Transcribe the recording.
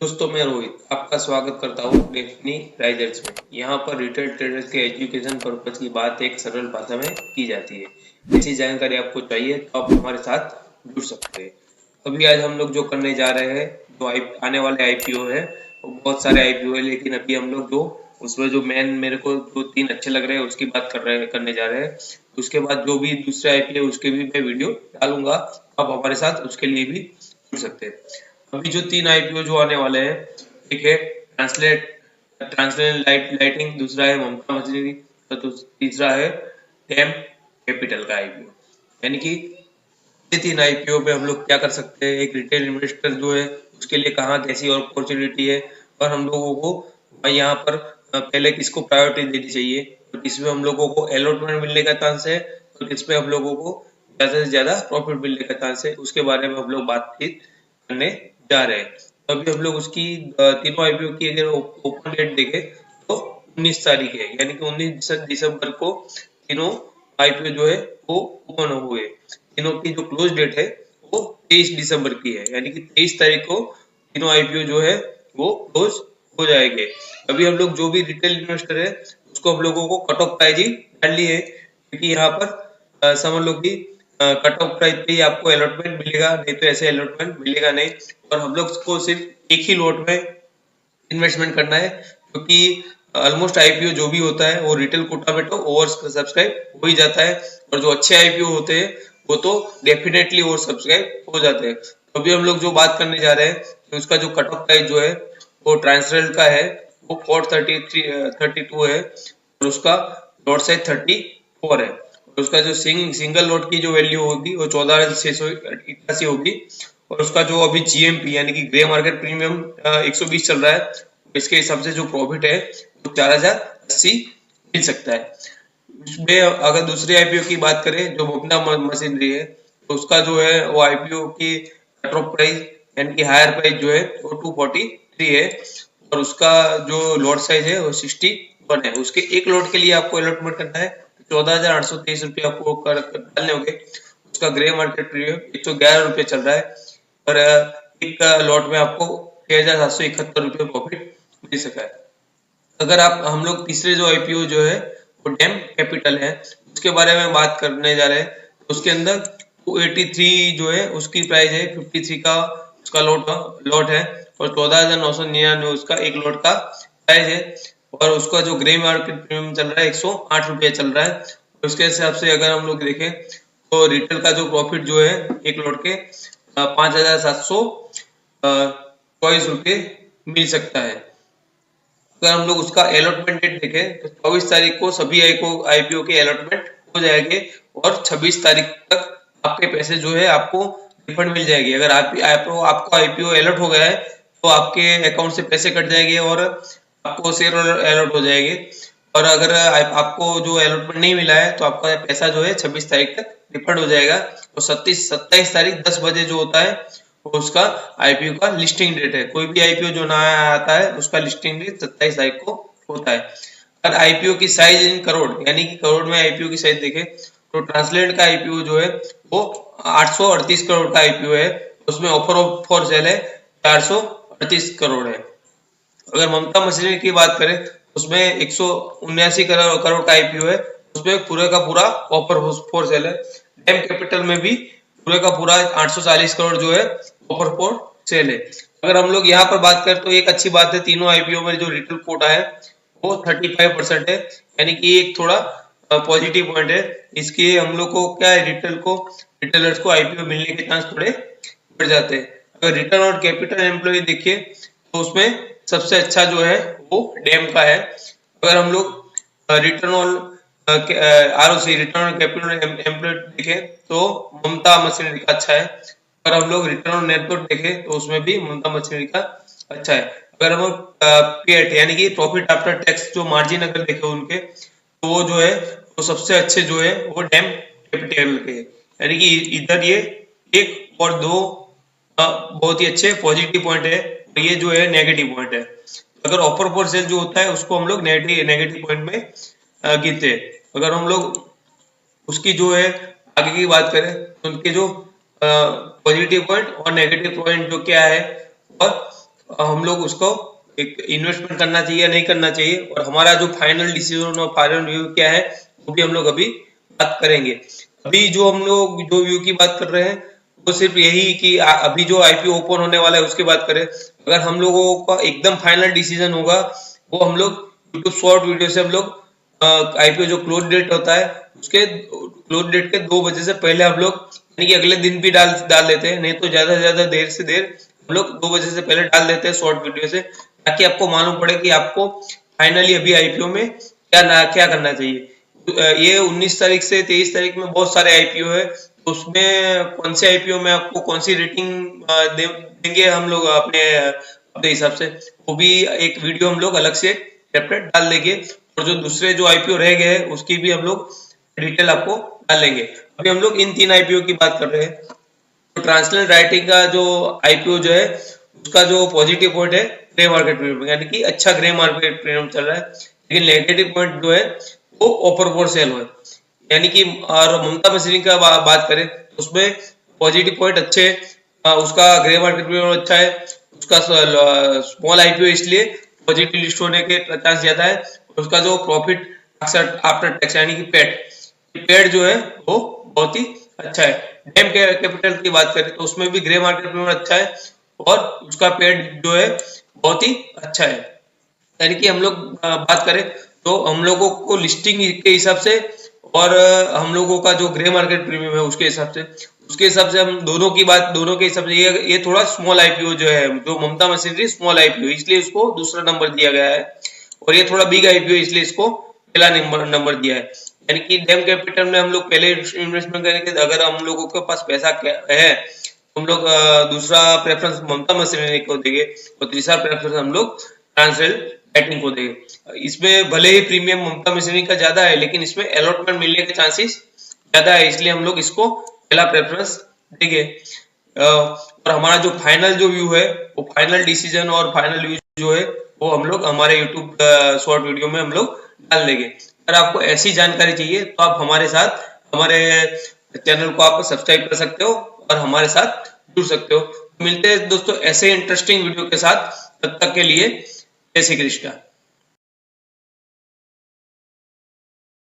दोस्तों, मैं रोहित आपका स्वागत करता हूँ डेफिनी राइजर्स में। यहाँ पर रिटेल ट्रेडर्स के एजुकेशन पर्पज की बात एक सरल भाषा में की जाती है। ऐसी जानकारी आपको चाहिए तो आप हमारे साथ जुड़ सकते हैं। अभी आज हम लोग जो करने जा रहे हैं, जो आने वाले आईपीओ है, वो बहुत सारे आईपीओ है, लेकिन अभी हम लोग जो उसमें जो मेन मेरे को जो तीन अच्छे लग रहे हैं उसकी बात करने जा रहे हैं। उसके बाद जो भी दूसरे आईपीओ है उसके भी मैं वीडियो डालूंगा, आप हमारे साथ उसके लिए भी जुड़ सकते हैं। अभी जो तीन आईपीओ जो आने वाले हैं, एक है ट्रांसलेट लाइटिंग, दूसरा है ममता मछली, तो तीसरा है डेम कैपिटल का आईपीओ। यानी कि ये तीन आईपीओ पे हम लोग क्या कर सकते हैं, एक रिटेल इन्वेस्टर जो है उसके लिए कहाँ कैसी और अपॉर्चुनिटी है, और हम लोगों को यहाँ पर पहले किसको प्रायोरिटी देनी चाहिए, और किसमें हम लोगों को अलॉटमेंट मिलने का चांस है, और किसमें हम लोगों को ज्यादा से ज्यादा प्रॉफिट मिलने का चांस है, उसके बारे में हम लोग बातचीत करने जा रहे हैं। तो अभी हम लोग उसकी तीनों आईपीओ की अगर ओपन डेट देखें तो 19 तारीख है, यानी कि 19 दिसंबर को तीनों आईपीओ जो है वो ओपन हुए। तीनों की जो क्लोज डेट है वो 23 दिसंबर की है, यानी कि 23 तारीख को तीनों आईपीओ जो है वो क्लोज हो जाएंगे। अभी हम लोग जो भी रिटेल इन्वेस्टर है उसको हम लोगों को कट ऑफ प्राइस ही डालनी है, क्योंकि यहाँ पर समझ लो कि कट ऑफ प्राइस पे ही आपको अलॉटमेंट मिलेगा, नहीं तो ऐसे अलॉटमेंट मिलेगा नहीं। और हम लोग को सिर्फ एक ही लॉट में इन्वेस्टमेंट करना है, क्योंकि ऑलमोस्ट आईपीओ जो भी होता है वो रिटेल कोटा में तो ओवर सब्सक्राइब हो ही जाता है, और जो अच्छे आईपीओ होते हैं वो तो डेफिनेटली ओवर सब्सक्राइब हो जाते हैं। तो अभी हम लोग जो बात करने जा रहे हैं, तो उसका जो कट ऑफ प्राइस जो है वो ट्रांसरेल का है, वो 433 32 है, और उसका लॉट साइज 34 है, और उसका जो सिंगल लॉट की जो वैल्यू होगी वो 14,681 होगी, और उसका जो अभी जीएमपी यानी कि ग्रे मार्केट प्रीमियम 120 चल रहा है, इसके हिसाब से जो प्रॉफिट है वो 4080 मिल सकता है। उसमें अगर दूसरे आईपीओ की बात करें जो मोपना मशीनरी है, तो उसका जो है वो आईपीओ की कट ऑफ प्राइस यानी कि हायर प्राइस जो है वो 243 है, और उसका जो लॉट साइज है वो 61 है। उसके एक लॉट के लिए आपको अलॉटमेंट करना है 14,823 रुपये आपको डालने होंगे। उसका ग्रे मार्केट प्रीमियम 111 रुपये चल रहा है, और एक लॉट में आपको 6,771 रुपये प्रॉफिट मिल सका है। अगर आप हम लोग तीसरे जो आईपीओ जो है वो डेम कैपिटल है, उसके बारे में बात करने जा रहे हैं। तो उसके अंदर 283 जो है उसकी प्राइस है, 53 का उसका लॉट है, और 14,999 उसका एक लॉट का प्राइस है, और उसका जो ग्रे मार्केट प्रीमियम चल रहा है 108 रुपये चल रहा है। उसके हिसाब से अगर हम लोग देखें तो रिटेल का जो प्रॉफिट जो है एक लॉट के 5,724 रुपये मिल सकता है। अगर हम लोग उसका अलॉटमेंट डेट देखें तो 24 तारीख को सभी आईपीओ के अलॉटमेंट हो जाएंगे, और 26 तारीख तक आपके पैसे जो है आपको रिफंड मिल जाएगी। अगर आपको आईपीओ अलॉट हो गया है तो आपके अकाउंट से पैसे कट जाएंगे और आपको शेयर अलॉट हो जाएंगे। और अगर आपको जो अलॉटमेंट नहीं मिला है तो आपका पैसा जो है 26 तारीख तक रिफंड हो जाएगा। और 27 तारीख 10 बजे जो होता है वो उसका आईपीओ का लिस्टिंग डेट है। कोई भी आईपीओ जो नया आता है उसका लिस्टिंग डेट 27 तारीख को होता है। अगर आईपीओ की साइज इन करोड़ यानी कि करोड़ में आईपीओ की साइज देखें तो ट्रांसलेट का आईपीओ जो है वो 838 करोड़ का आईपीओ है, उसमें ऑफर फॉर सेल है 438 करोड़ है। अगर ममता मशीनरी की बात करें तो उसमें 179 करोड़ का आईपीओ है, उसमें पूरे का पूरा ऑफर फॉर सेल है। डेम कैपिटल में भी पूरे का पूरा 840 करोड़ जो है ऑफर फॉर सेल है। अगर हम लोग यहाँ पर बात करें तो एक अच्छी बात है, तीनों आईपीओ में जो रिटेल कोटा है वो 35% है, यानी कि एक थोड़ा पॉजिटिव पॉइंट है। इसके हम लोग को क्या है, रिटेलर्स को आईपीओ मिलने के चांस थोड़े बढ़ जाते हैं। अगर रिटर्न और कैपिटल एम्प्लॉय देखिए तो उसमें सबसे अच्छा जो है वो डेम का है। अगर हम लोग return on ROC return on capital employ देखें तो ममता मशीनरी का अच्छा है। अगर हम लोग रिटर्न ऑन नेटवर्क देखें तो उसमें भी ममता मशीनरी का अच्छा है। अगर हम पीएट यानी कि प्रॉफिट आफ्टर टैक्स जो मार्जिन अगर देखें उनके, तो वो जो है वो सबसे अच्छे जो है वो डेम कैपिटल के, यानी कि इधर ये एक और दो बहुत ही अच्छे पॉजिटिव पॉइंट है, और ये जो है नेगेटिव पॉइंट है। अगर ऑफर फॉर सेल जो होता है उसको हम लोग नेगेटिव पॉइंट में गिनते हैं। अगर हम लोग उसकी जो है आगे की बात करें तो उनके जो पॉजिटिव पॉइंट और नेगेटिव पॉइंट जो क्या है, और हम लोग उसको एक इन्वेस्टमेंट करना चाहिए या नहीं करना चाहिए, और हमारा जो फाइनल डिसीजन और फाइनल व्यू क्या है वो भी हम लोग अभी बात करेंगे। अभी जो हम लोग जो व्यू की बात कर रहे हैं वो सिर्फ यही कि अभी जो आईपीओ ओपन होने वाला है उसकी बात करें। अगर हम लोगों का एकदम फाइनल डिसीजन होगा वो हम लोग यूट्यूब शॉर्ट वीडियो से हम लोग आईपीओ जो क्लोज डेट होता है उसके क्लोज डेट के 2 बजे से पहले हम लोग यानी कि अगले दिन भी डाल देते हैं, नहीं तो ज्यादा से ज्यादा देर से देर हम लोग 2 बजे से पहले डाल देते हैं शॉर्ट वीडियो से, ताकि आपको मालूम पड़े कि आपको फाइनली अभी आईपीओ में क्या करना चाहिए। ये 19 तारीख से 23 तारीख में बहुत सारे आईपीओ है, तो उसमें कौन से आईपीओ में आपको कौन सी रेटिंग देंगे हम लोग अपने अपने हिसाब से, वो भी एक वीडियो हम लोग अलग से सेपरेट डाल देंगे। और जो दूसरे जो आईपीओ रह गए उसकी भी हम लोग डिटेल आपको डालेंगे। अभी हम लोग इन 3 आईपीओ की बात कर रहे हैं। तो ट्रांसलेट राइटिंग का जो आईपीओ जो है उसका जो पॉजिटिव पॉइंट है ग्रे मार्केट प्रीमियम, यानी कि अच्छा ग्रे मार्केट प्रीमियम चल रहा है, लेकिन नेगेटिव पॉइंट जो है वो ओपर बोर्ड सेल है, यानी कि और ममता मशीनिंग का बात करें तो उसमें पॉजिटिव पॉइंट अच्छे, उसका ग्रे मार्केट प्रीमियम अच्छा है, उसका स्मॉल आईपीओ इसलिए पॉजिटिव लिस्ट होने के चांस ज्यादा है, उसका जो प्रॉफिट आफ्टर टैक्स यानी कि पेड जो है वो बहुत ही अच्छा है। डेम कैपिटल की बात करें तो उसमें भी ग्रे मार्केट प्रीमियम अच्छा है और उसका पेड जो है बहुत ही अच्छा है। यानी कि हम लोग बात करें तो हम लोगों को लिस्टिंग के हिसाब से और हम लोगों का जो ग्रे मार्केट प्रीमियम है उसके हिसाब से हम दोनों के हिसाब से ये थोड़ा स्मॉल आईपीओ जो है, जो ममता मशीनरी स्मॉल आईपीओ इसलिए उसको दूसरा नंबर दिया गया है, और ये थोड़ा बिग आईपीओ इसलिए इसको पहला नंबर दिया है। यानी कि डेम कैपिटल में हम लोग पहले इन्वेस्टमेंट करेंगे, अगर हम लोगों के पास पैसा है हम लोग दूसरा प्रेफरेंस ममता मशीनरी को देंगे और तीसरा प्रेफरेंस हम लोग ट्रांसलेट राइटिंग को देंगे। इसमें भले ही प्रीमियम ममता मशीनरी का ज्यादा है लेकिन इसमें अलॉटमेंट मिलने के चांसेस ज्यादा है, इसलिए हम लोग इसको पहला प्रेफरेंस देंगे। और हमारा जो फाइनल जो व्यू है वो फाइनल डिसीजन और फाइनल व्यू जो है वो हम लोग हमारे यूट्यूब शॉर्ट वीडियो में हम लोग डाल देंगे। अगर आपको ऐसी जानकारी चाहिए तो आप हमारे चैनल को आप सब्सक्राइब कर सकते हो और हमारे साथ जुड़ सकते हो। मिलते हैं दोस्तों ऐसे इंटरेस्टिंग वीडियो के साथ, तब तक के लिए जय श्री कृष्ण।